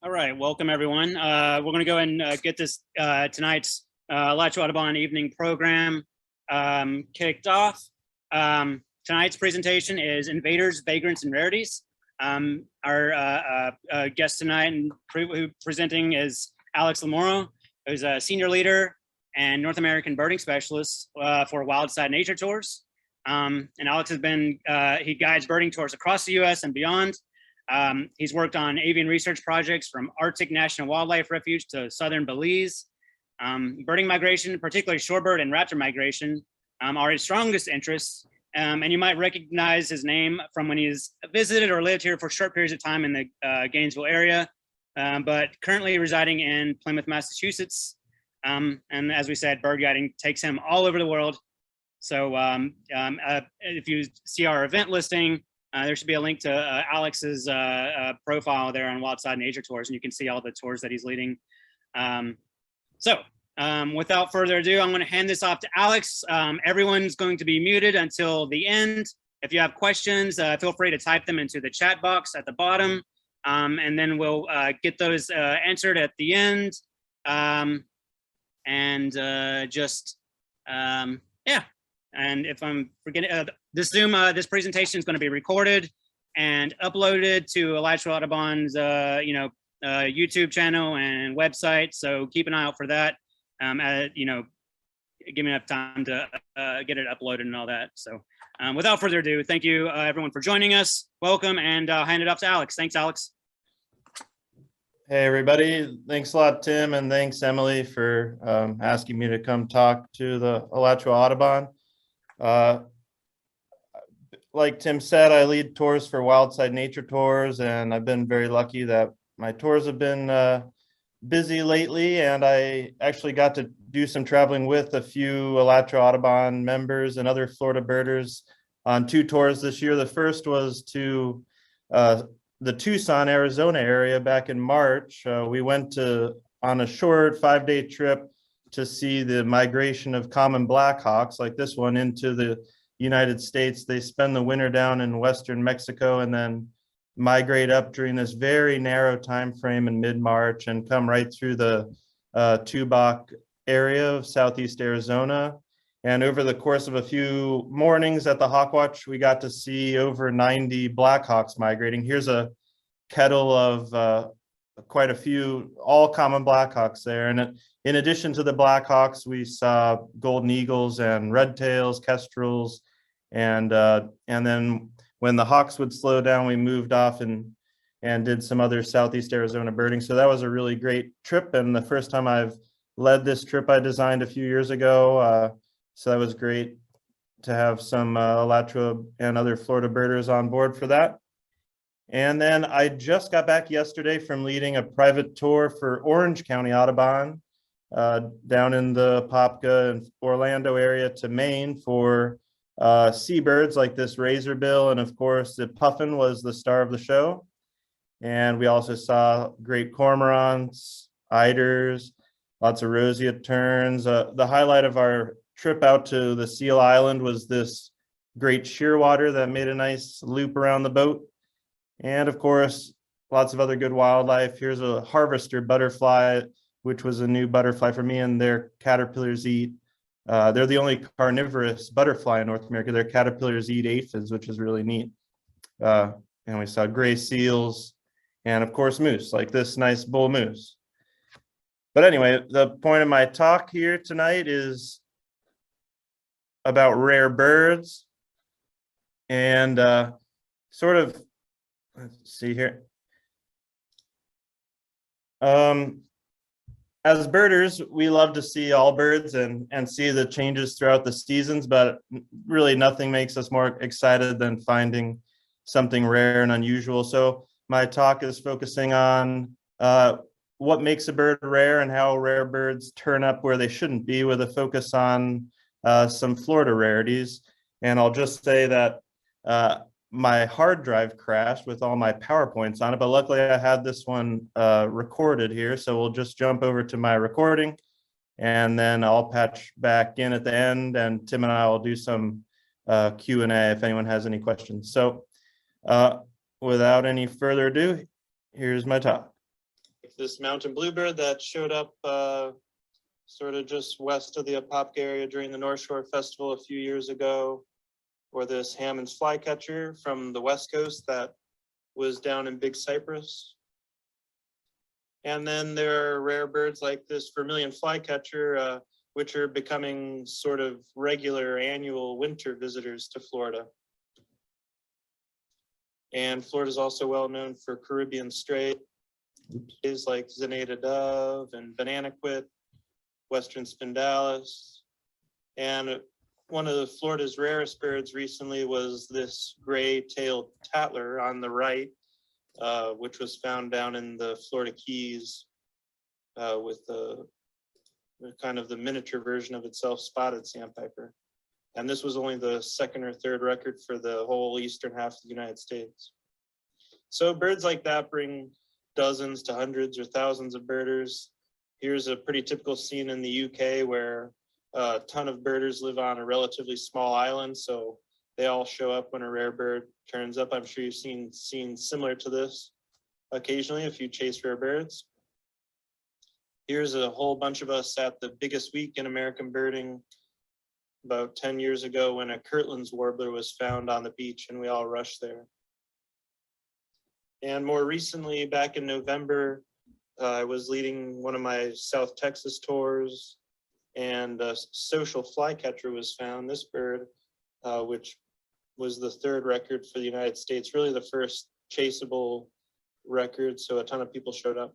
All right, welcome everyone. We're going to go and get this tonight's Alachua Audubon evening program kicked off. Tonight's presentation is Invaders, Vagrants, and Rarities. Our guest tonight and presenting is Alex Lamoreaux, who's a senior leader and North American birding specialist for Wildside Nature Tours. And Alex has been, he guides birding tours across the US and beyond. He's worked on avian research projects from Arctic National Wildlife Refuge to southern Belize. Birding migration, particularly shorebird and raptor migration, are his strongest interests. And you might recognize his name from when he's visited or lived here for short periods of time in the Gainesville area, but currently residing in Plymouth, Massachusetts. And as we said, bird guiding takes him all over the world. So if you see our event listing, there should be a link to Alex's profile there on Wildside Nature Tours, and you can see all the tours that he's leading. Without further ado, I'm going to hand this off to Alex. Everyone's going to be muted until the end. If you have questions, feel free to type them into the chat box at the bottom, and then we'll get those answered at the end. Yeah. And if I'm forgetting, this presentation is going to be recorded and uploaded to Alachua Audubon's, YouTube channel and website. So keep an eye out for that. Give me enough time to get it uploaded and all that. So without further ado, thank you everyone for joining us. Welcome, and I'll hand it off to Alex. Thanks, Alex. Hey everybody, thanks a lot, Tim, and thanks Emily for asking me to come talk to the Alachua Audubon. Like Tim said, I lead tours for Wildside Nature Tours, and I've been very lucky that my tours have been busy lately, and I actually got to do some traveling with a few Alachua Audubon members and other Florida birders on 2 tours this year. The first was to the Tucson, Arizona area back in March. We went on a short 5-day trip to see the migration of common blackhawks like this one into the United States. They spend the winter down in western Mexico and then migrate up during this very narrow time frame in mid-March and come right through the Tubac area of southeast Arizona. And over the course of a few mornings at the Hawk Watch, we got to see over 90 blackhawks migrating. Here's a kettle of quite a few, all common blackhawks there. And in addition to the blackhawks, we saw golden eagles and red tails, kestrels, and then when the hawks would slow down, we moved off and did some other southeast Arizona birding. So that was a really great trip, and the first time I've led this trip I designed a few years ago. So that was great to have some Alachua and other Florida birders on board for that. And then I just got back yesterday from leading a private tour for Orange County Audubon down in the Popka and Orlando area to Maine for seabirds like this razorbill, and of course the puffin was the star of the show. And we also saw great cormorants, eiders, lots of roseate terns. The highlight of our trip out to the Seal Island was this great shearwater that made a nice loop around the boat. And of course, lots of other good wildlife. Here's a harvester butterfly, which was a new butterfly for me, and their caterpillars eat. They're the only carnivorous butterfly in North America. Their caterpillars eat aphids, which is really neat. And we saw gray seals and of course moose, like this nice bull moose. But anyway, the point of my talk here tonight is about rare birds and let's see here. As birders, we love to see all birds and see the changes throughout the seasons, but really nothing makes us more excited than finding something rare and unusual. So my talk is focusing on what makes a bird rare and how rare birds turn up where they shouldn't be, with a focus on some Florida rarities. And I'll just say that my hard drive crashed with all my PowerPoints on it, but luckily I had this one recorded here. So we'll just jump over to my recording, and then I'll patch back in at the end, and Tim and I will do some Q&A if anyone has any questions. So without any further ado, here's my talk. like this mountain bluebird that showed up sort of just west of the Apopka area during the North Shore Festival a few years ago, or this Hammond's flycatcher from the West Coast that was down in Big Cypress. And then there are rare birds like this vermilion flycatcher, which are becoming sort of regular annual winter visitors to Florida. And Florida is also well known for Caribbean stray is like Zenaida dove and bananaquit, western spindalis. And one of Florida's rarest birds recently was this gray-tailed tattler on the right, which was found down in the Florida Keys with the kind of the miniature version of itself, spotted sandpiper. And this was only the second or third record for the whole eastern half of the United States. So birds like that bring dozens to hundreds or thousands of birders. Here's a pretty typical scene in the UK where a ton of birders live on a relatively small island, so they all show up when a rare bird turns up. I'm sure you've seen scenes similar to this occasionally if you chase rare birds. Here's a whole bunch of us at the biggest week in American birding about 10 years ago when a Kirtland's warbler was found on the beach and we all rushed there. And more recently, back in November, I was leading one of my South Texas tours, and a social flycatcher was found, this bird, which was the third record for the United States, really the first chaseable record, so a ton of people showed up.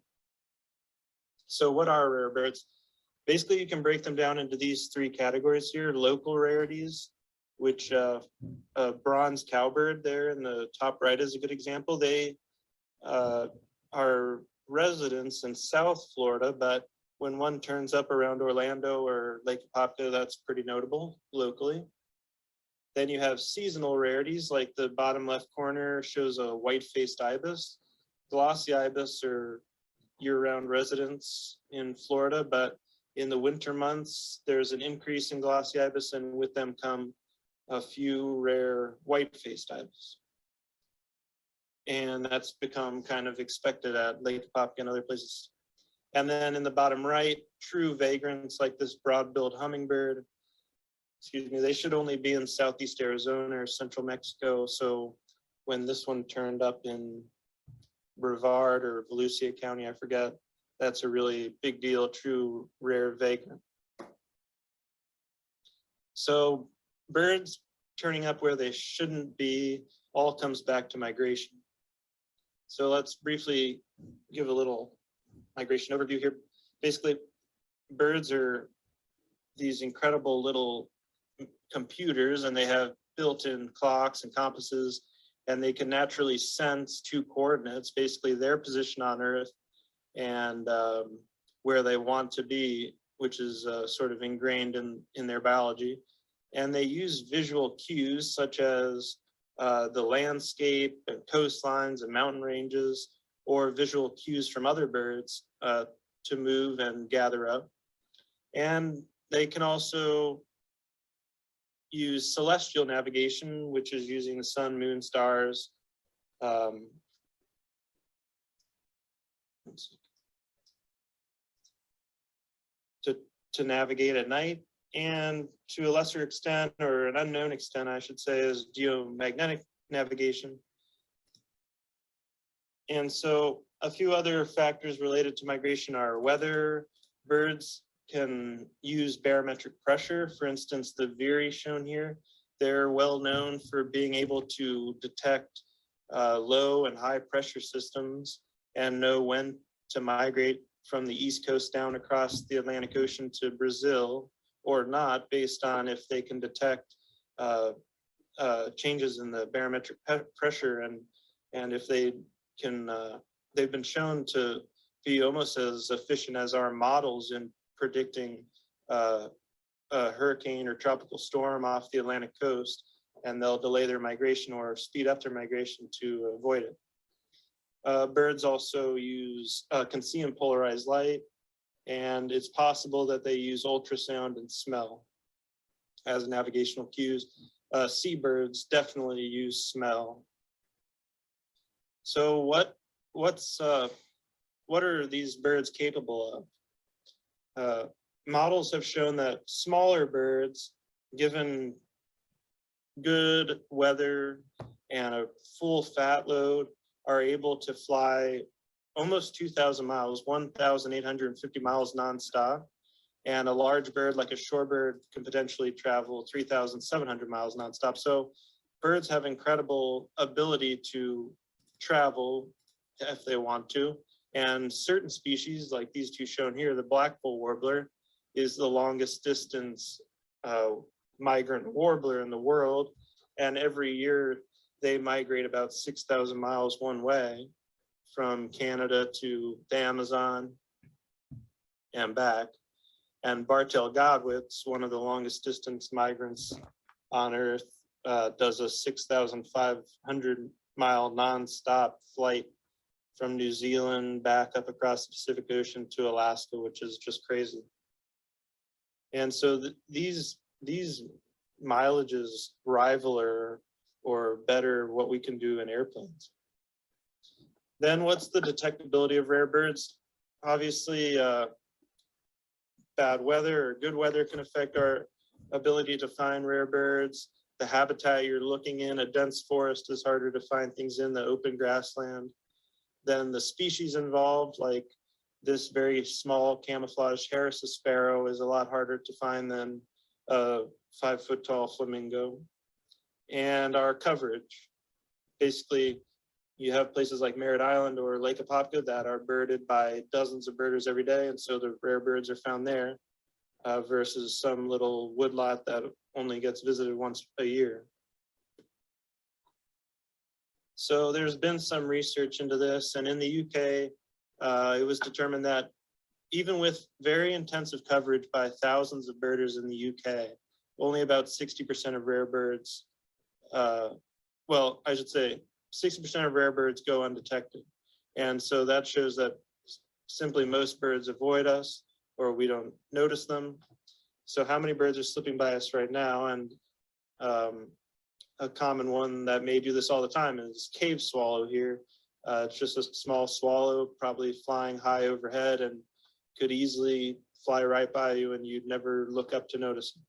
So what are rare birds? Basically, you can break them down into these three categories here. Local rarities, which bronze cowbird there in the top right is a good example. They are residents in South Florida, but when one turns up around Orlando or Lake Apopka, that's pretty notable locally. Then you have seasonal rarities, like the bottom left corner shows a white-faced ibis. Glossy ibis are year-round residents in Florida, but in the winter months, there's an increase in glossy ibis, and with them come a few rare white-faced ibis. And that's become kind of expected at Lake Apopka and other places. And then in the bottom right, true vagrants like this broad-billed hummingbird, excuse me, they should only be in southeast Arizona or central Mexico. So when this one turned up in Brevard or Volusia County, I forget, that's a really big deal, true rare vagrant. So birds turning up where they shouldn't be all comes back to migration. So let's briefly give a little migration overview here. Basically, birds are these incredible little computers, and they have built-in clocks and compasses, and they can naturally sense two coordinates, basically their position on Earth and where they want to be, which is sort of ingrained in their biology. And they use visual cues such as the landscape and coastlines and mountain ranges, or visual cues from other birds to move and gather up. And they can also use celestial navigation, which is using the sun, moon, stars. To navigate at night, and to a lesser extent, or an unknown extent, I should say, is geomagnetic navigation. And so a few other factors related to migration are weather. Birds can use barometric pressure. For instance, the veery shown here, they're well known for being able to detect low and high pressure systems and know when to migrate from the East Coast down across the Atlantic Ocean to Brazil or not, based on if they can detect changes in the barometric pressure, and if they can, they've been shown to be almost as efficient as our models in predicting a hurricane or tropical storm off the Atlantic coast, and they'll delay their migration or speed up their migration to avoid it. Birds also can see in polarized light, and it's possible that they use ultrasound and smell as navigational cues. Seabirds definitely use smell. So what's what are these birds capable of? Models have shown that smaller birds, given good weather and a full fat load, are able to fly almost 2,000 miles, 1,850 miles nonstop. And a large bird like a shorebird can potentially travel 3,700 miles nonstop. So birds have incredible ability to travel if they want to. And certain species like these two shown here, the blackbill warbler is the longest distance migrant warbler in the world. And every year they migrate about 6,000 miles one way from Canada to the Amazon and back. And Bartel Godwitz, one of the longest distance migrants on Earth, does a 6,500 mile nonstop flight from New Zealand back up across the Pacific Ocean to Alaska, which is just crazy. And so these mileages rival or better what we can do in airplanes. Then what's the detectability of rare birds? Obviously, bad weather or good weather can affect our ability to find rare birds. The habitat you're looking in, a dense forest is harder to find things in the open grassland. Then the species involved, like this very small camouflage Harris's sparrow, is a lot harder to find than a 5 foot tall flamingo. And our coverage, basically, you have places like Merritt Island or Lake Apopka that are birded by dozens of birders every day, and so the rare birds are found there, versus some little woodlot that only gets visited once a year. So there's been some research into this, and in the UK, it was determined that even with very intensive coverage by thousands of birders in the UK, only about 60% of rare birds, well, I should say 60% of rare birds go undetected. And so that shows that simply most birds avoid us or we don't notice them. So how many birds are slipping by us right now? And a common one that may do this all the time is cave swallow here. It's just a small swallow, probably flying high overhead and could easily fly right by you and you'd never look up to notice them.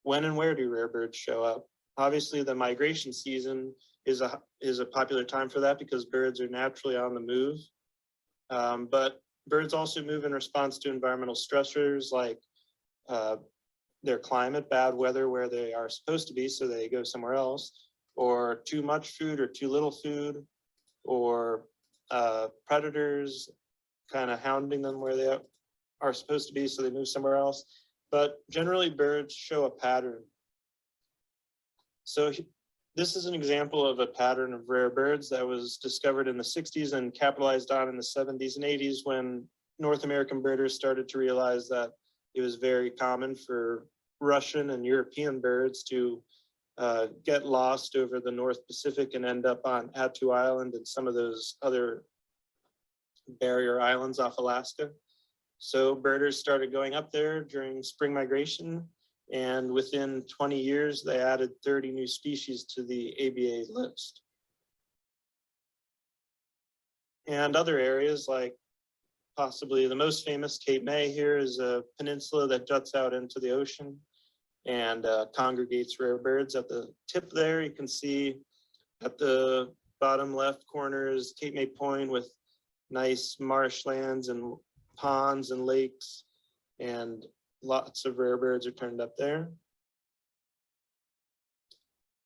When and where do rare birds show up? Obviously, the migration season is a popular time for that because birds are naturally on the move. But birds also move in response to environmental stressors like their climate, bad weather where they are supposed to be, so they go somewhere else, or too much food or too little food, or predators kind of hounding them where they are supposed to be, so they move somewhere else. But generally, birds show a pattern. So this is an example of a pattern of rare birds that was discovered in the 60s and capitalized on in the 70s and 80s when North American birders started to realize that it was very common for Russian and European birds to get lost over the North Pacific and end up on Attu Island and some of those other barrier islands off Alaska. So birders started going up there during spring migration, and within 20 years, they added 30 new species to the ABA list. And other areas like possibly the most famous, Cape May here, is a peninsula that juts out into the ocean and congregates rare birds. At the tip there, you can see at the bottom left corner is Cape May Point with nice marshlands and ponds and lakes, and lots of rare birds are turned up there.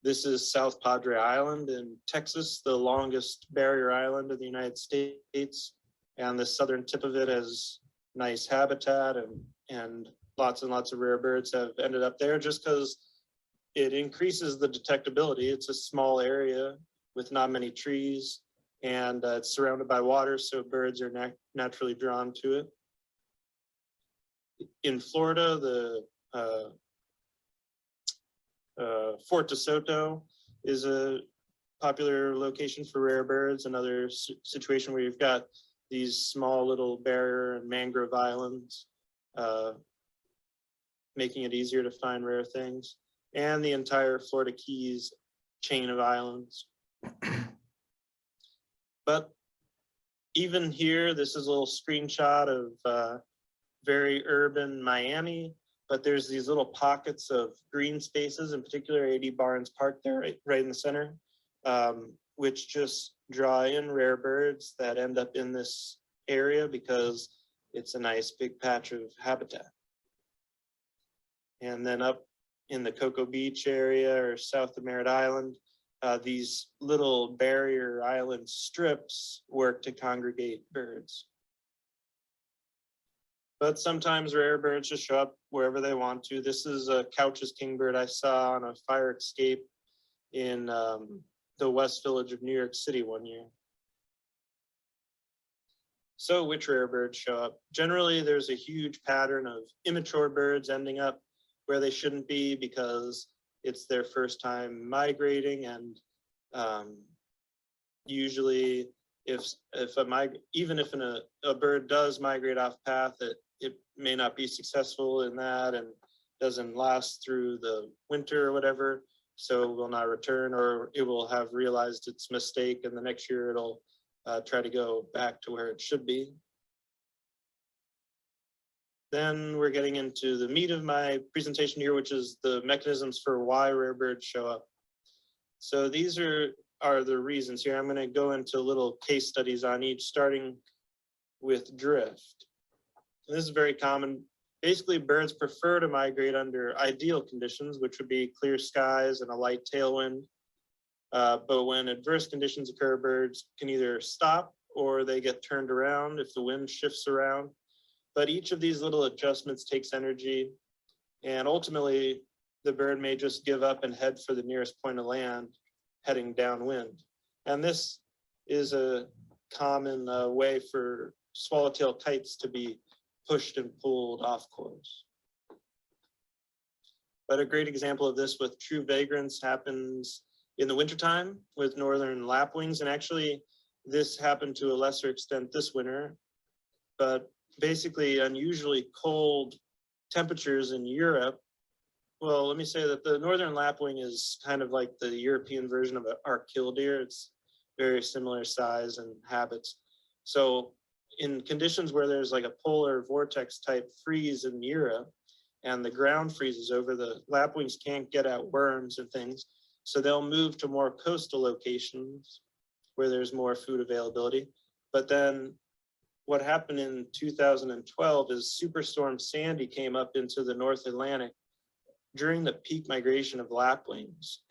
This is South Padre Island in Texas, the longest barrier island of the United States. And the southern tip of it has nice habitat and lots of rare birds have ended up there just because it increases the detectability. It's a small area with not many trees, and it's surrounded by water, so birds are naturally drawn to it. In Florida, the Fort DeSoto is a popular location for rare birds, another situation where you've got these small little barrier and mangrove islands, making it easier to find rare things, and the entire Florida Keys chain of islands. But even here, this is a little screenshot of very urban Miami, but there's these little pockets of green spaces, in particular 80 Barnes Park there, right in the center, which just draw in rare birds that end up in this area because it's a nice big patch of habitat. And then up in the Cocoa Beach area or south of Merritt Island, these little barrier island strips work to congregate birds. But sometimes rare birds just show up wherever they want to. This is a Couch's kingbird I saw on a fire escape in the West Village of New York City one year. So which rare birds show up? Generally, there's a huge pattern of immature birds ending up where they shouldn't be because it's their first time migrating, and usually even if a bird does migrate off path, it may not be successful in that and doesn't last through the winter or whatever, so will not return, or it will have realized its mistake and the next year it'll try to go back to where it should be. Then we're getting into the meat of my presentation here, which is the mechanisms for why rare birds show up. So these are the reasons here. I'm going to go into little case studies on each, starting with drift. And this is very common. Basically, birds prefer to migrate under ideal conditions, which would be clear skies and a light tailwind. But when adverse conditions occur, birds can either stop or they get turned around if the wind shifts around. But each of these little adjustments takes energy, and ultimately the bird may just give up and head for the nearest point of land, heading downwind. And this is a common way for swallowtail kites to be pushed and pulled off course. But a great example of this with true vagrants happens in the wintertime with northern lapwings. And actually this happened to a lesser extent this winter, but basically unusually cold temperatures in Europe. Well, let me say that the northern lapwing is kind of like the European version of our killdeer. It's very similar size and habits. So in conditions where there's like a polar vortex type freeze in Europe and the ground freezes over, the lapwings can't get at worms and things. So they'll move to more coastal locations where there's more food availability. But then what happened in 2012 is Superstorm Sandy came up into the North Atlantic during the peak migration of lapwings,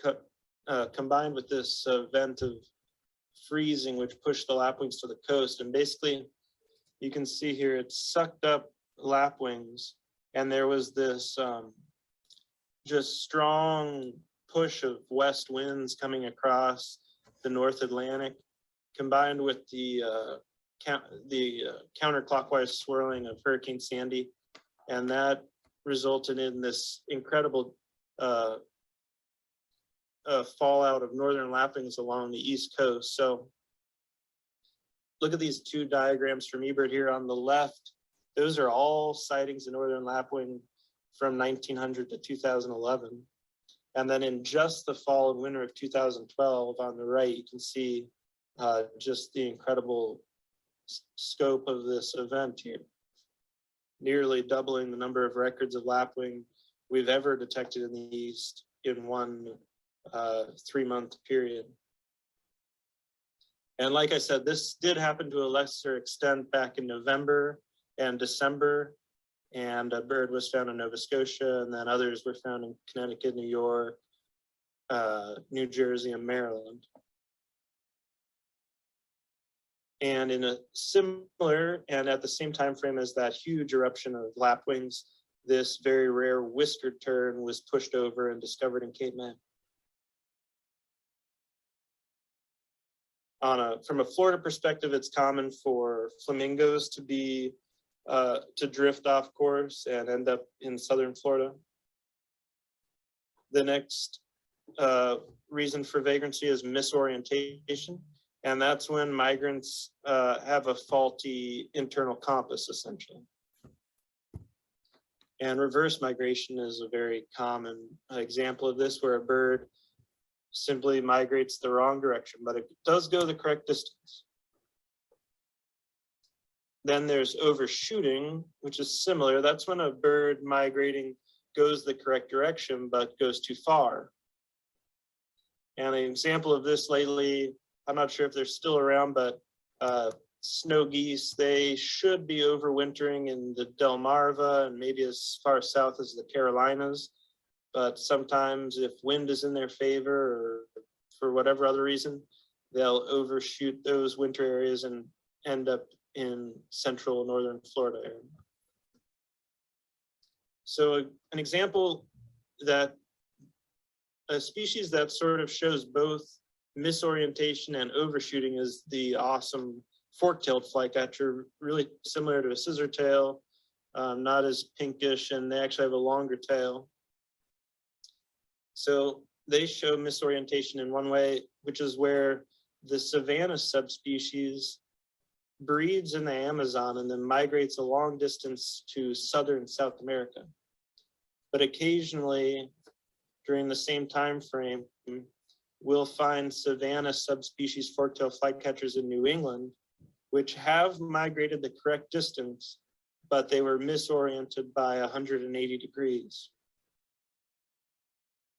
combined with this event of freezing, which pushed the lapwings to the coast. And basically, you can see here, it sucked up lapwings, and there was this just strong push of west winds coming across the North Atlantic, combined with the counterclockwise swirling of Hurricane Sandy, and that resulted in this incredible fallout of northern lapwings along the East Coast. So look at these two diagrams from eBird here on the left. Those are all sightings of northern lapwing from 1900 to 2011. And then in just the fall and winter of 2012 on the right, you can see just the incredible scope of this event here, nearly doubling the number of records of lapwing we've ever detected in the East in one 3-month period. And like I said, this did happen to a lesser extent back in November and December, and a bird was found in Nova Scotia, and then others were found in Connecticut, New York, New Jersey, and Maryland. And in a similar and at the same time frame as that huge eruption of lapwings, this very rare whiskered tern was pushed over and discovered in Cape May. From a Florida perspective, it's common for flamingos to drift off course and end up in southern Florida. The next reason for vagrancy is misorientation. And that's when migrants have a faulty internal compass, essentially. And reverse migration is a very common example of this, where a bird simply migrates the wrong direction, but it does go the correct distance. Then there's overshooting, which is similar. That's when a bird migrating goes the correct direction, but goes too far. And an example of this lately, I'm not sure if they're still around, but snow geese, they should be overwintering in the Delmarva and maybe as far south as the Carolinas. But sometimes if wind is in their favor or for whatever other reason, they'll overshoot those winter areas and end up in central northern Florida area. So an example that a species that sort of shows both misorientation and overshooting is the awesome fork-tailed flycatcher, really similar to a scissortail, not as pinkish, and they actually have a longer tail. So they show misorientation in one way, which is where the savanna subspecies breeds in the Amazon and then migrates a long distance to southern South America. But occasionally, during the same time frame, we'll find savanna subspecies fork-tailed flycatchers in New England, which have migrated the correct distance, but they were misoriented by 180 degrees.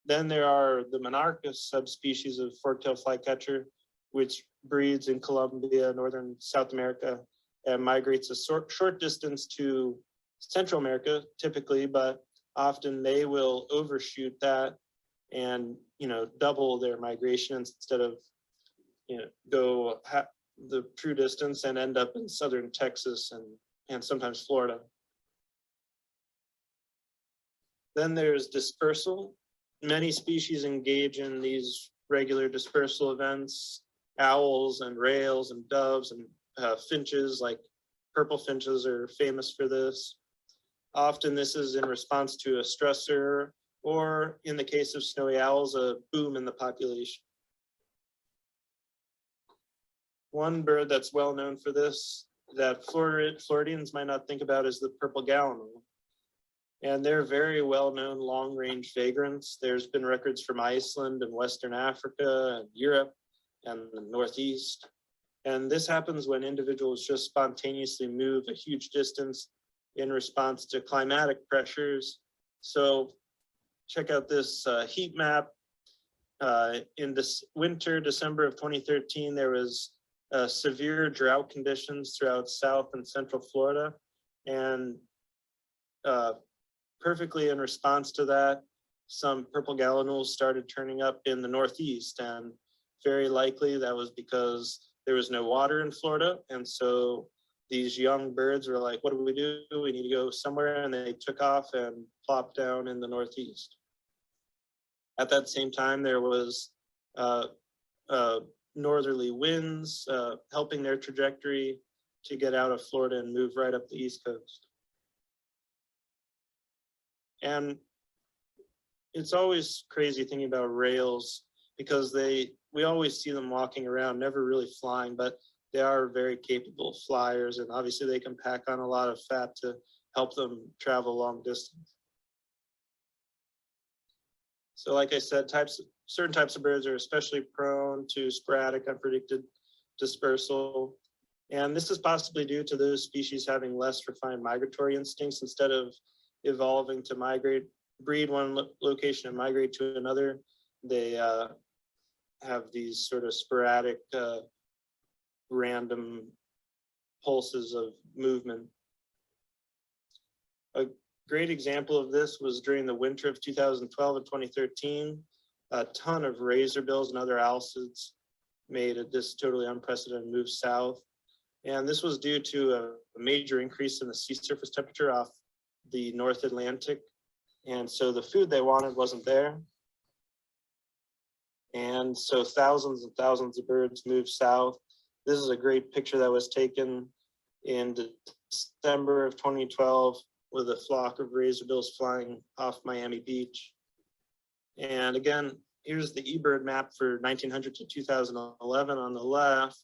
Then there are the monarchus subspecies of fork-tailed flycatcher, which breeds in Colombia, northern South America, and migrates a short distance to Central America, typically, but often they will overshoot that and, double their migration instead of, go the true distance and end up in southern Texas and sometimes Florida. Then there's dispersal. Many species engage in these regular dispersal events. Owls and rails and doves and finches, like purple finches, are famous for this. Often this is in response to a stressor, or in the case of snowy owls, a boom in the population. One bird that's well known for this that Floridians might not think about is the purple gallinule. And they're very well-known long-range vagrants. There's been records from Iceland and Western Africa and Europe and the Northeast. And this happens when individuals just spontaneously move a huge distance in response to climatic pressures. So check out this heat map. In this winter, December of 2013, there was severe drought conditions throughout South and Central Florida. And perfectly in response to that, some purple gallinules started turning up in the Northeast, and very likely that was because there was no water in Florida. And so these young birds were like, what do? We need to go somewhere. And they took off and plopped down in the Northeast. At that same time, there was northerly winds helping their trajectory to get out of Florida and move right up the East Coast. And it's always crazy thinking about rails, because we always see them walking around, never really flying, but they are very capable flyers, and obviously they can pack on a lot of fat to help them travel long distance. So like I said, certain types of birds are especially prone to sporadic, unpredicted dispersal. And this is possibly due to those species having less refined migratory instincts. Instead of evolving to breed one location and migrate to another, they have these sort of sporadic, random pulses of movement. A great example of this was during the winter of 2012 and 2013. A ton of razorbills and other alcids made this totally unprecedented move south. And this was due to a major increase in the sea surface temperature off the North Atlantic. And so the food they wanted wasn't there. And so thousands and thousands of birds moved south. This is a great picture that was taken in December of 2012 with a flock of razorbills flying off Miami Beach. And again, here's the eBird map for 1900 to 2011 on the left.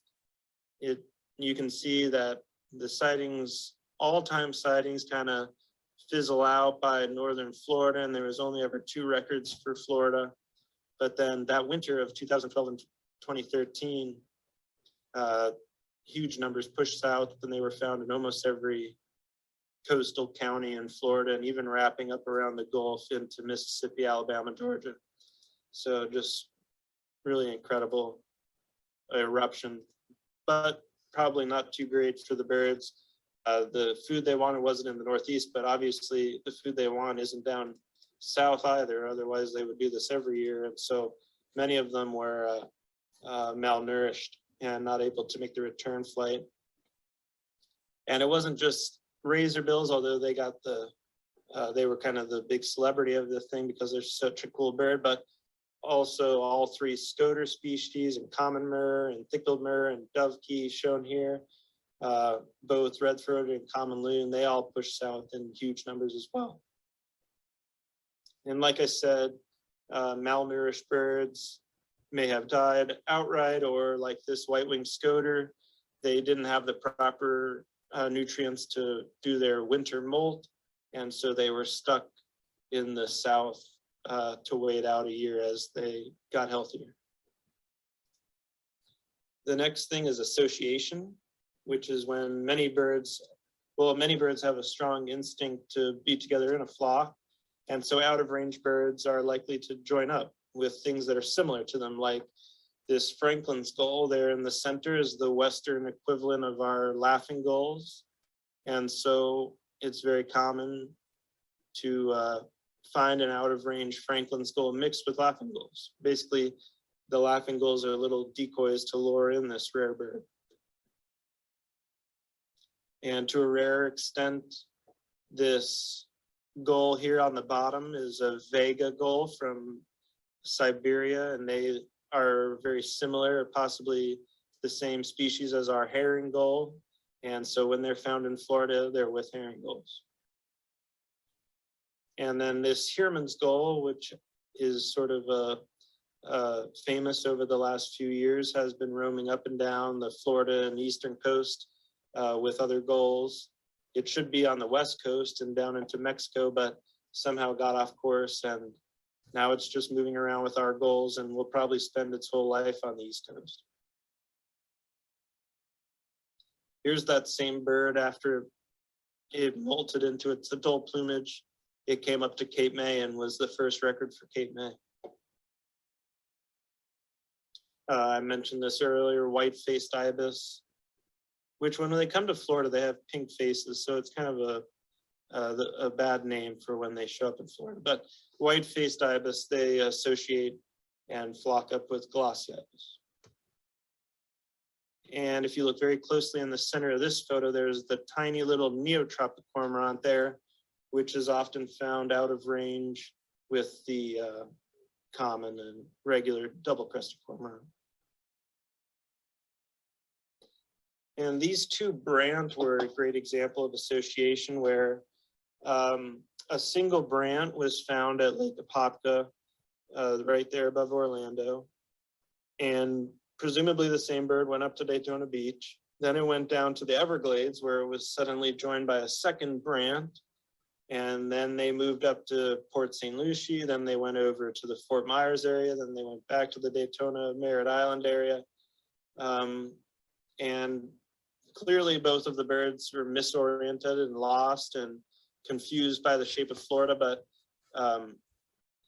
You can see that the sightings, all-time sightings, kind of fizzle out by northern Florida, and there was only ever 2 records for Florida. But then that winter of 2012 and 2013, huge numbers pushed south, and they were found in almost every coastal county in Florida, and even wrapping up around the Gulf into Mississippi, Alabama, Georgia. So just really incredible eruption, but probably not too great for the birds. The food they wanted wasn't in the Northeast, but obviously the food they want isn't down south either. Otherwise they would do this every year. And so many of them were malnourished and not able to make the return flight. And it wasn't just razorbills, although they got they were kind of the big celebrity of the thing because they're such a cool bird, but also all three scoter species and common murre and thick-billed murre and dovekey shown here, both red-throated and common loon, they all push south in huge numbers as well. And like I said, malnourished birds may have died outright, or like this white-winged scoter, they didn't have the proper nutrients to do their winter molt, and so they were stuck in the south to wait out a year as they got healthier. The next thing is association, which is when many birds have a strong instinct to be together in a flock. And so out of range birds are likely to join up with things that are similar to them, like this Franklin's gull there in the center is the Western equivalent of our laughing gulls. And so it's very common to find an out of range Franklin's gull mixed with laughing gulls. Basically, the laughing gulls are little decoys to lure in this rare bird. And to a rare extent, this gull here on the bottom is a Vega gull from Siberia, and they are very similar, possibly the same species as our herring gull. And so when they're found in Florida, they're with herring gulls. And then this Heermann's gull, which is sort of famous over the last few years, has been roaming up and down the Florida and eastern coast with other gulls. It should be on the west coast and down into Mexico, but somehow got off course, and now it's just moving around with our gulls, and will probably spend its whole life on the east coast. Here's that same bird after it molted into its adult plumage. It came up to Cape May and was the first record for Cape May. I mentioned this earlier, white-faced ibis, which when they come to Florida, they have pink faces. So it's kind of a bad name for when they show up in Florida. But white-faced ibis, they associate and flock up with glossy ibis. And if you look very closely in the center of this photo, there's the tiny little neotropic cormorant there, which is often found out of range with the common and regular double-crested cormorant. And these two brands were a great example of association where a single brant was found at Lake Apopka, right there above Orlando. And presumably the same bird went up to Daytona Beach. Then it went down to the Everglades, where it was suddenly joined by a second brant. And then they moved up to Port St. Lucie. Then they went over to the Fort Myers area. Then they went back to the Daytona Merritt Island area. And clearly both of the birds were misoriented and lost and confused by the shape of Florida. But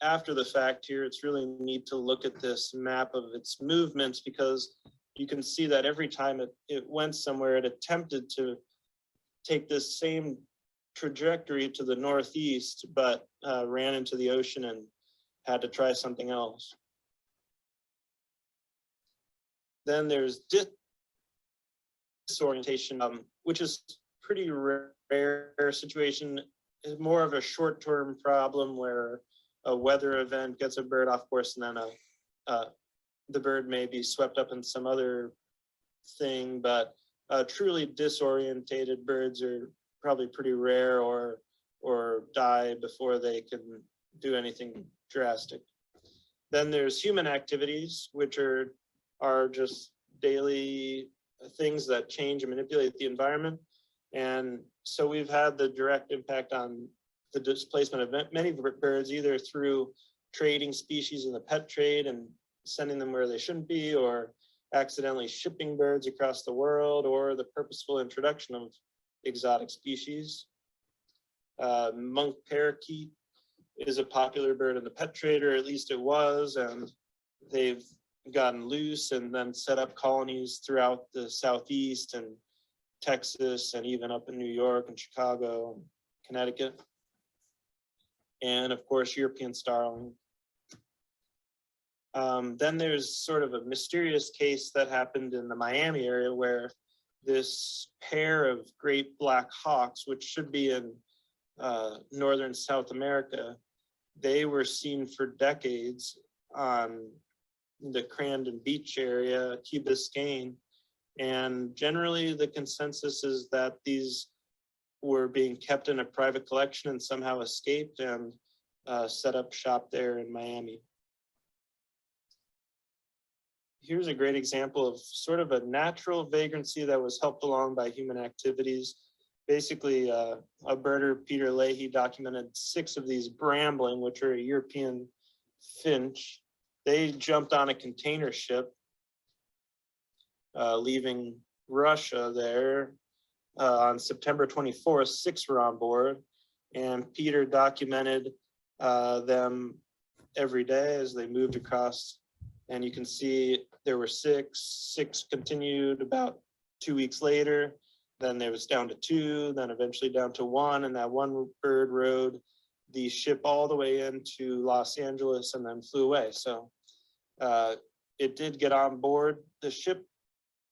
after the fact here, it's really neat to look at this map of its movements, because you can see that every time it went somewhere, it attempted to take this same trajectory to the northeast, but ran into the ocean and had to try something else. Then there's disorientation, which is pretty rare situation. It's more of a short-term problem where a weather event gets a bird off course, and then the bird may be swept up in some other thing. But truly disorientated birds are probably pretty rare, or die before they can do anything drastic. Then there's human activities, which are just daily things that change and manipulate the environment. And so we've had the direct impact on the displacement of many birds, either through trading species in the pet trade and sending them where they shouldn't be, or accidentally shipping birds across the world or the purposeful introduction of exotic species. Monk parakeet is a popular bird in the pet trade, or at least it was, and they've gotten loose and then set up colonies throughout the Southeast and Texas and even up in New York and Chicago and Connecticut. And of course, European starling. Then there's sort of a mysterious case that happened in the Miami area where this pair of great black hawks, which should be in northern South America, they were seen for decades on the Crandon Beach area, Key Biscayne. And generally the consensus is that these were being kept in a private collection and somehow escaped and set up shop there in Miami. Here's a great example of sort of a natural vagrancy that was helped along by human activities. Basically, a birder, Peter Leahy, documented 6 of these brambling, which are a European finch. They jumped on a container ship, leaving Russia there. On September 24th, 6 were on board, and Peter documented them every day as they moved across. And you can see there were 6 continued about 2 weeks later. Then there was down to 2, then eventually down to 1. And that one bird rode the ship all the way into Los Angeles and then flew away. So it did get on board the ship.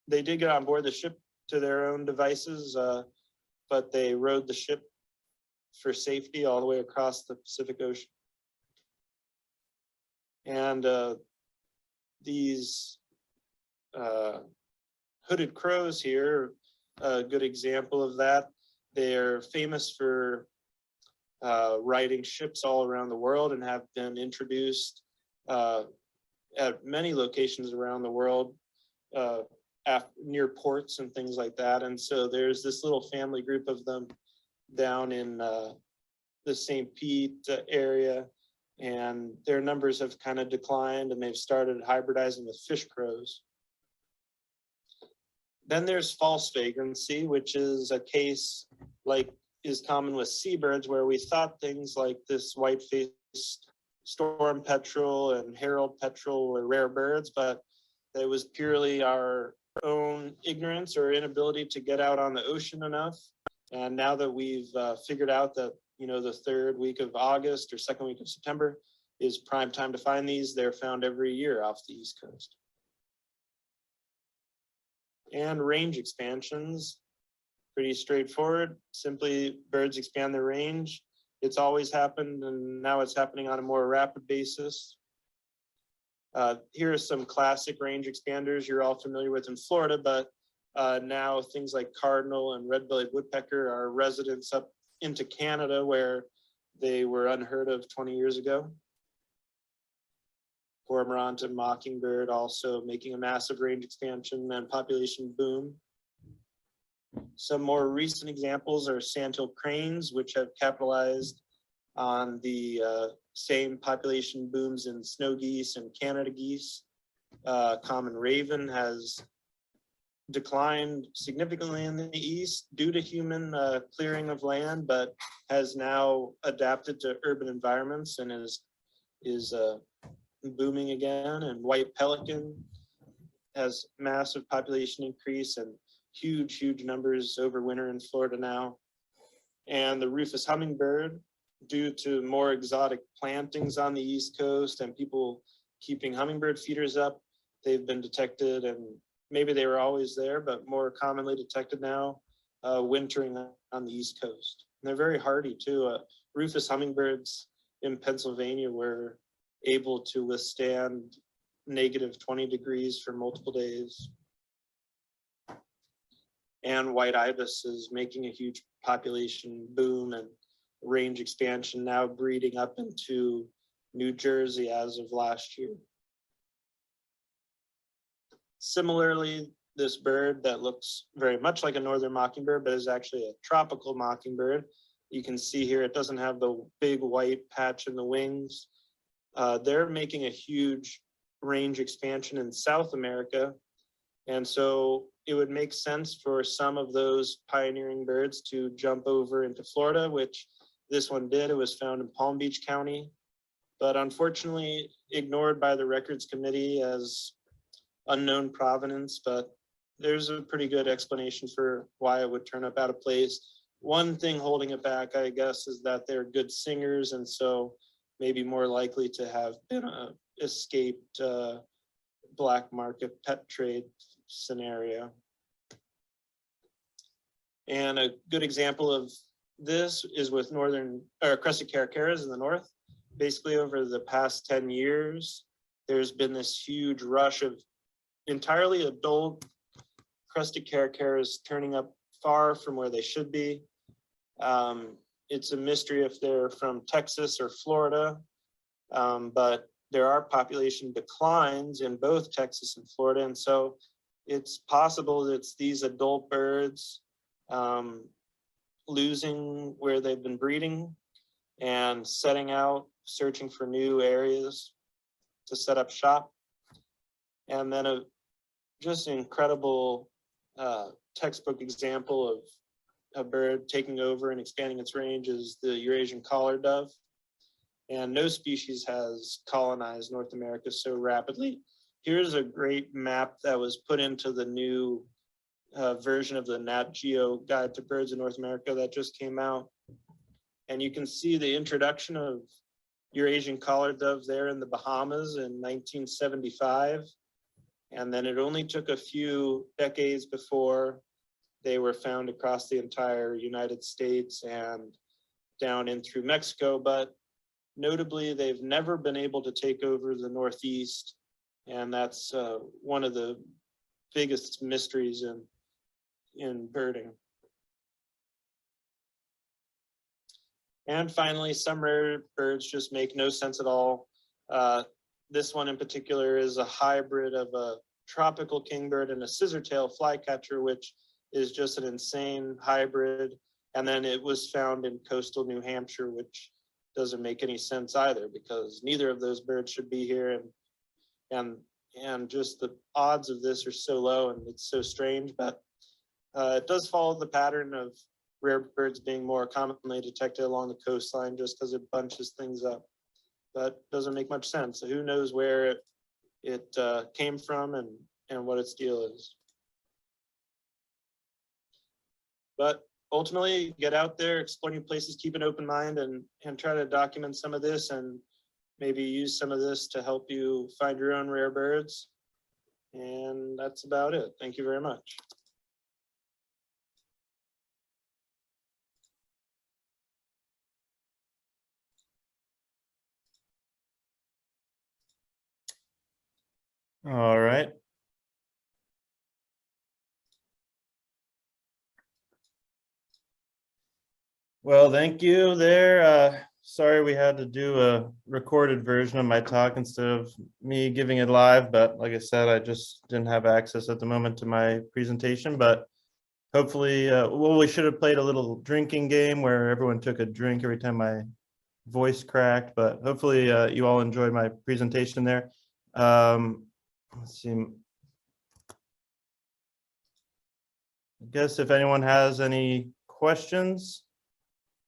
They did get on board the ship to their own devices, but they rode the ship for safety all the way across the Pacific Ocean. And these hooded crows here, a good example of that. They're famous for riding ships all around the world and have been introduced at many locations around the world near ports and things like that. And so there's this little family group of them down in the St. Pete area, and their numbers have kind of declined, and they've started hybridizing with fish crows. Then there's false vagrancy, which is a case like is common with seabirds, where we thought things like this white-faced storm petrel and herald petrel were rare birds, but it was purely our own ignorance or inability to get out on the ocean enough. And now that we've figured out that, you know, the 3rd week of August or 2nd week of September is prime time to find these, they're found every year off the East Coast. And range expansions, pretty straightforward. Simply birds expand their range. It's always happened, and now it's happening on a more rapid basis. Here are some classic range expanders you're all familiar with in Florida, but now things like cardinal and red-bellied woodpecker are residents up into Canada, where they were unheard of 20 years ago. Cormorant and mockingbird also making a massive range expansion and population boom. Some more recent examples are sandhill cranes, which have capitalized on the same population booms in snow geese and Canada geese. Common raven has declined significantly in the east due to human clearing of land, but has now adapted to urban environments and is booming again. And white pelican has massive population increase and huge numbers over winter in Florida now. And the rufous hummingbird, due to more exotic plantings on the East Coast and people keeping hummingbird feeders up, they've been detected, and maybe they were always there, but more commonly detected now, wintering on the East Coast. And they're very hardy too. Rufous hummingbirds in Pennsylvania were able to withstand -20 degrees for multiple days. And white ibis is making a huge population boom and range expansion, now breeding up into New Jersey as of last year. Similarly, this bird that looks very much like a northern mockingbird, but is actually a tropical mockingbird. You can see here, it doesn't have the big white patch in the wings. They're making a huge range expansion in South America. And so it would make sense for some of those pioneering birds to jump over into Florida, which this one did. It was found in Palm Beach County, but unfortunately ignored by the records committee as unknown provenance. But there's a pretty good explanation for why it would turn up out of place. One thing holding it back, I guess, is that they're good singers, and so maybe more likely to have been a escaped black market pet trade scenario. And a good example of this is with northern or crested caracaras in the north. Basically, over the past 10 years, there's been this huge rush of entirely adult crested caracaras turning up far from where they should be. It's a mystery if they're from Texas or Florida, but there are population declines in both Texas and Florida. And so it's possible that it's these adult birds losing where they've been breeding and setting out, searching for new areas to set up shop. And then a just incredible textbook example of a bird taking over and expanding its range is the Eurasian collared dove. And no species has colonized North America so rapidly. Here's a great map that was put into the new version of the Nat Geo Guide to Birds in North America that just came out. And you can see the introduction of Eurasian collared dove there in the Bahamas in 1975. And then it only took a few decades before they were found across the entire United States and down in through Mexico. But notably, they've never been able to take over the Northeast. And that's one of the biggest mysteries in birding. And finally, some rare birds just make no sense at all. This one in particular is a hybrid of a tropical kingbird and a scissortail flycatcher, which is just an insane hybrid. And then it was found in coastal New Hampshire, which doesn't make any sense either, because neither of those birds should be here. And just the odds of this are so low, and it's so strange, but it does follow the pattern of rare birds being more commonly detected along the coastline just because it bunches things up. But doesn't make much sense. So who knows where it came from and what its deal is. But ultimately, get out there, explore new places, keep an open mind, and try to document some of this, and maybe use some of this to help you find your own rare birds. And that's about it. Thank you very much. All right. Well, thank you there. Sorry we had to do a recorded version of my talk instead of me giving it live, but like I said, I just didn't have access at the moment to my presentation, but hopefully, well, we should have played a little drinking game where everyone took a drink every time my voice cracked, but hopefully you all enjoyed my presentation there. Let's see. I guess if anyone has any questions,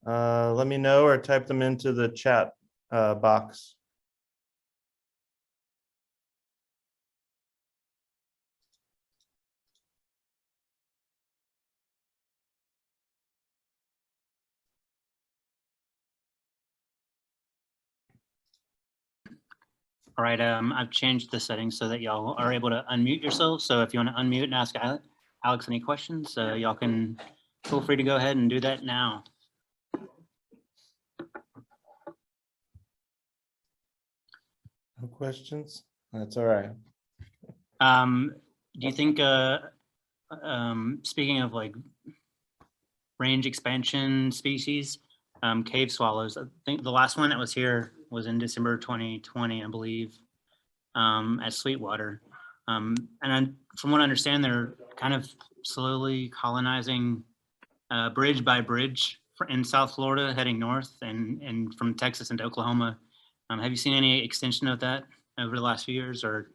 let me know or type them into the chat box. All right, I've changed the settings so that y'all are able to unmute yourselves. So if you want to unmute and ask Alex any questions, y'all can feel free to go ahead and do that now. No questions? That's all right. Do you think, speaking of like range expansion species, cave swallows, I think the last one that was here was in December 2020, I believe, at Sweetwater. And from what I understand, they're kind of slowly colonizing bridge by bridge in South Florida, heading north and from Texas into Oklahoma. Have you seen any extension of that over the last few years, or do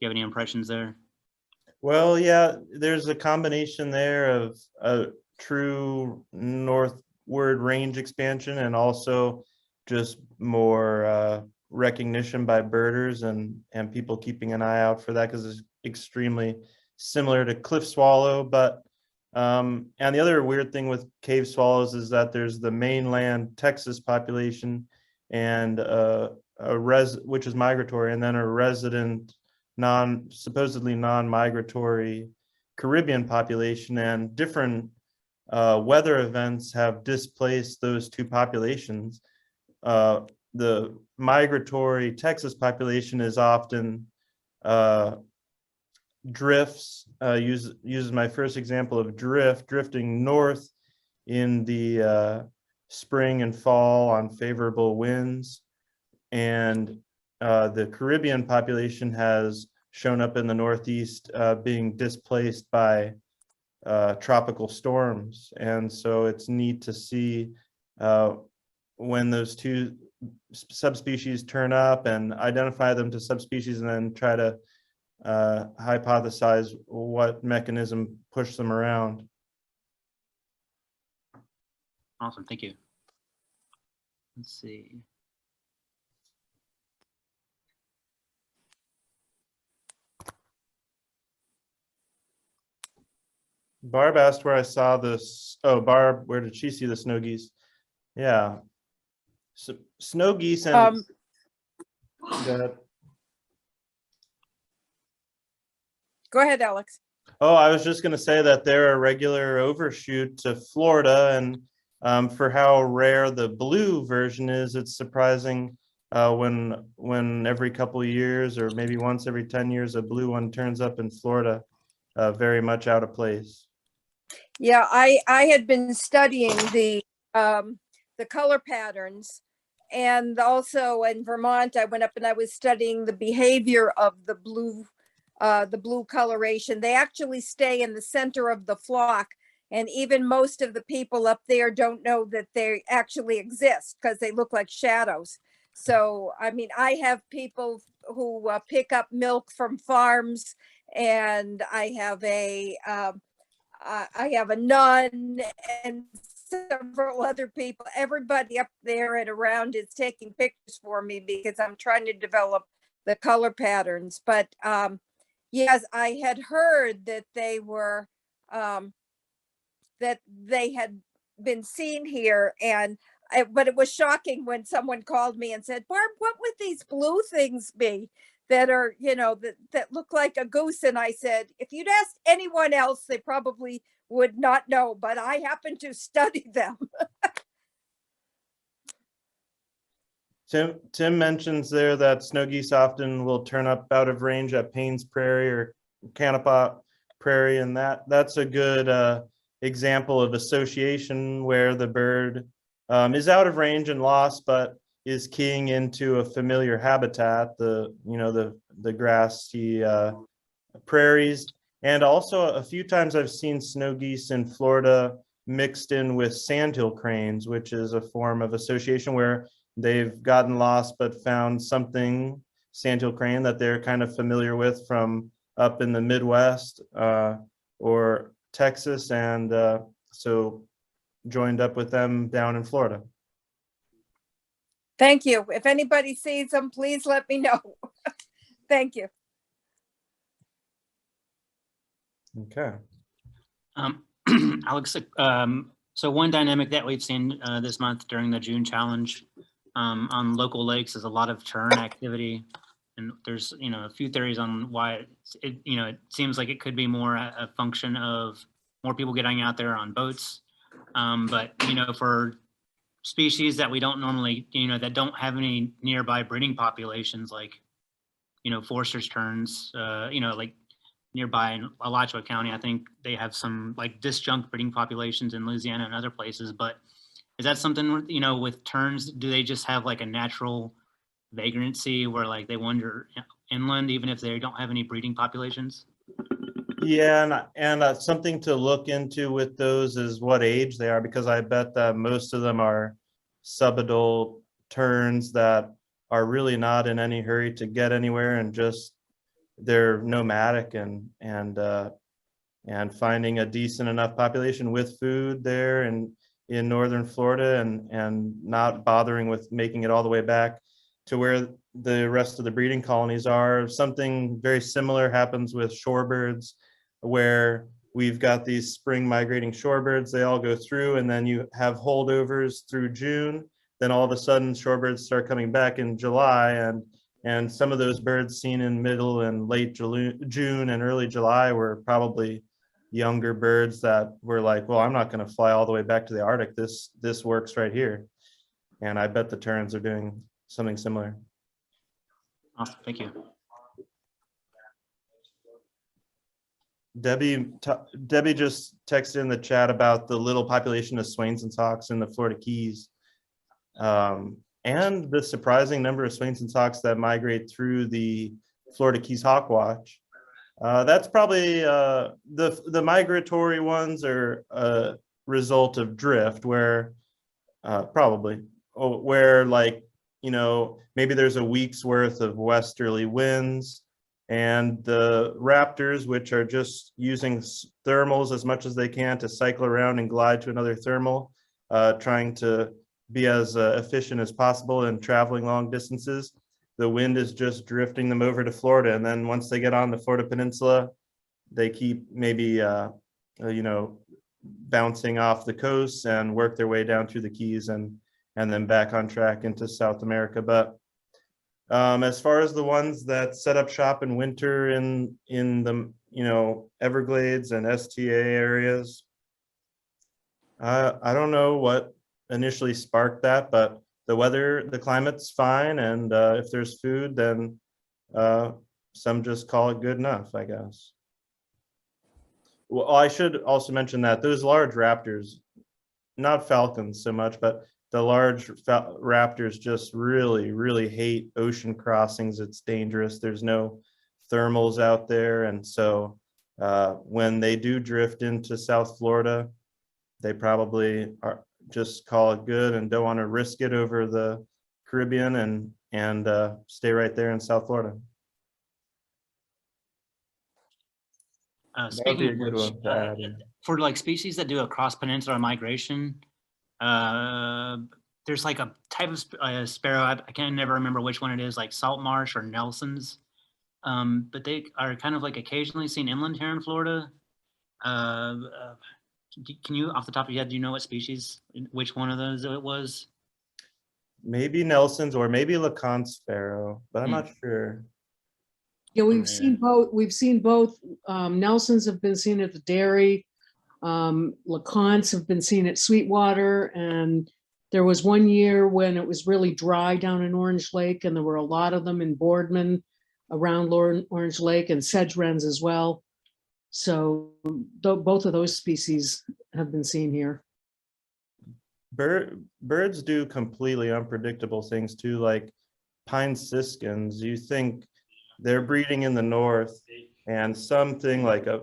you have any impressions there? Well, yeah, there's a combination there of a true northward range expansion and also just more recognition by birders and people keeping an eye out for that because it's extremely similar to cliff swallow. But and the other weird thing with cave swallows is that there's the mainland Texas population and which is migratory, and then a resident supposedly non-migratory Caribbean population, and different weather events have displaced those two populations. The migratory Texas population is often drifts, uses my first example of drifting north in the spring and fall on favorable winds. And the Caribbean population has shown up in the Northeast being displaced by tropical storms. And so it's neat to see when those two subspecies turn up and identify them to subspecies and then try to hypothesize what mechanism pushed them around. Awesome, thank you. Let's see. Barb asked where I saw this. Oh, Barb, where did she see the snow geese? Yeah. So, snow geese and Go ahead, Alex. oh, I was just going to say that they're a regular overshoot to Florida, and for how rare the blue version is, it's surprising when every couple of years or maybe once every 10 years a blue one turns up in Florida, very much out of place. Yeah, I had been studying the color patterns, and also in Vermont, I went up and I was studying the behavior of the blue coloration. They actually stay in the center of the flock, and even most of the people up there don't know that they actually exist because they look like shadows. So, I mean, I have people who pick up milk from farms, and I have a nun and several other people. Everybody up there and around is taking pictures for me because I'm trying to develop the color patterns. But yes, I had heard that they were that they had been seen here, but it was shocking when someone called me and said, "Barb, what would these blue things be that are, that look like a goose?" And I said, if you'd asked anyone else, they probably would not know, but I happen to study them. Tim mentions there that snow geese often will turn up out of range at Payne's Prairie or Canopot Prairie, and that's a good example of association where the bird is out of range and lost, but is keying into a familiar habitat, the grassy prairies. And also a few times I've seen snow geese in Florida mixed in with sandhill cranes, which is a form of association where they've gotten lost but found something, sandhill crane, that they're kind of familiar with from up in the Midwest or Texas, and so joined up with them down in Florida. Thank you. If anybody sees them, please let me know. Thank you. Okay. Alex, so one dynamic that we've seen this month during the June challenge on local lakes is a lot of tern activity, and there's a few theories on why it seems like it could be more a function of more people getting out there on boats, but for species that we don't normally that don't have any nearby breeding populations, like Forster's terns, like nearby in Alachua County, I think they have some like disjunct breeding populations in Louisiana and other places. But is that something, with terns, do they just have like a natural vagrancy where like they wander inland even if they don't have any breeding populations? Yeah, and something to look into with those is what age they are, because I bet that most of them are subadult terns that are really not in any hurry to get anywhere and just they're nomadic and finding a decent enough population with food there and in northern Florida and not bothering with making it all the way back to where the rest of the breeding colonies are. Something very similar happens with shorebirds, where we've got these spring migrating shorebirds. They all go through, and then you have holdovers through June. Then all of a sudden shorebirds start coming back in July, and some of those birds seen in middle and late June and early July were probably younger birds that were like, well, I'm not going to fly all the way back to the Arctic. This works right here. And I bet the terns are doing something similar. Awesome, thank you. Debbie just texted in the chat about the little population of swains and socks in the Florida Keys, and the surprising number of swains and socks that migrate through the Florida Keys Hawk Watch. That's probably the migratory ones are a result of drift, where where, like, you know, maybe there's a week's worth of westerly winds, and the raptors, which are just using thermals as much as they can to cycle around and glide to another thermal, trying to be as efficient as possible in traveling long distances. The wind is just drifting them over to Florida. And then once they get on the Florida Peninsula, they keep maybe, you know, bouncing off the coast and work their way down through the Keys and then back on track into South America. But as far as the ones that set up shop in winter in the, you know, Everglades and STA areas, I don't know what initially sparked that, but the climate's fine, and if there's food, then some just call it good enough, I guess. Well, I should also mention that those large raptors, not falcons so much, but the large raptors just really, really hate ocean crossings. It's dangerous. There's no thermals out there, and so when they do drift into South Florida, they probably just call it good and don't want to risk it over the Caribbean and stay right there in South Florida. Speaking of good which, one to add in. for like species that do a cross-peninsula migration, there's like a type of sparrow, I can never remember which one it is, like salt marsh or Nelson's, but they are kind of like occasionally seen inland here in Florida. Can you, off the top of your head, do you know what species, which one of those it was? Maybe Nelson's or maybe Lacan sparrow, but I'm not sure. Yeah, we've seen both. We've seen both. Nelson's have been seen at the dairy. Lacans have been seen at Sweetwater, and there was one year when it was really dry down in Orange Lake, and there were a lot of them in Boardman around Orange Lake, and sedge wrens as well. So both of those species have been seen here. Birds do completely unpredictable things too, like pine siskins. You think they're breeding in the north, and something like a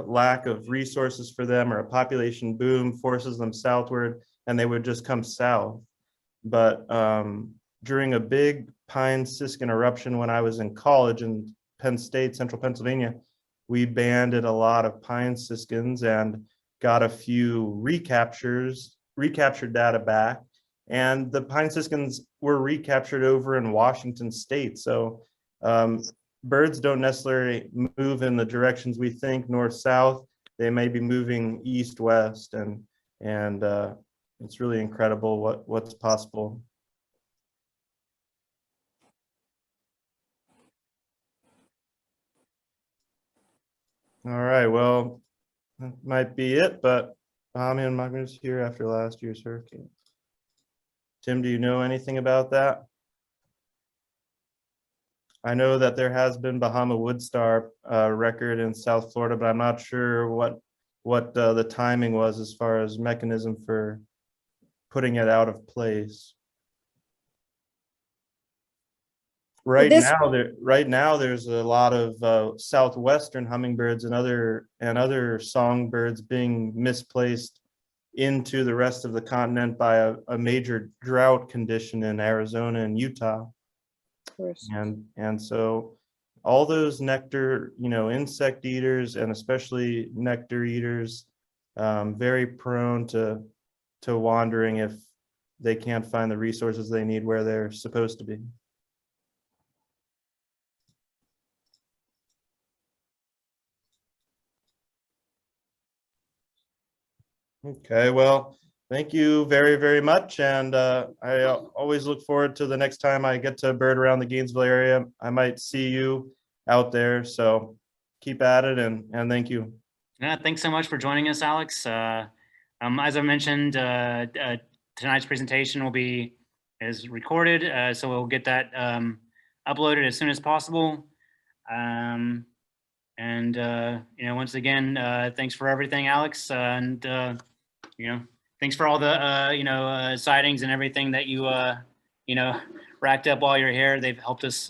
lack of resources for them or a population boom forces them southward, and they would just come south. But during a big pine siskin eruption when I was in college in Penn State, central Pennsylvania, we banded a lot of pine siskins and got a few recaptured data back, and the pine siskins were recaptured over in Washington State. So birds don't necessarily move in the directions we think, north-south. They may be moving east-west, and it's really incredible what's possible. All right, well, that might be it, but and migrants here after last year's hurricane. Tim, do you know anything about that? I know that there has been Bahama Woodstar record in South Florida, but I'm not sure what the timing was as far as mechanism for putting it out of place. Right now, there's a lot of southwestern hummingbirds and other songbirds being misplaced into the rest of the continent by a major drought condition in Arizona and Utah. And so all those nectar, insect eaters and especially nectar eaters, very prone to wandering if they can't find the resources they need where they're supposed to be. Okay, well, thank you very, very much. And I always look forward to the next time I get to bird around the Gainesville area. I might see you out there. So keep at it, and thank you. Yeah, thanks so much for joining us, Alex. As I mentioned, tonight's presentation is recorded, so we'll get that uploaded as soon as possible. Once again, thanks for everything, Alex, and thanks for all the sightings and everything that you racked up while you're here. They've helped us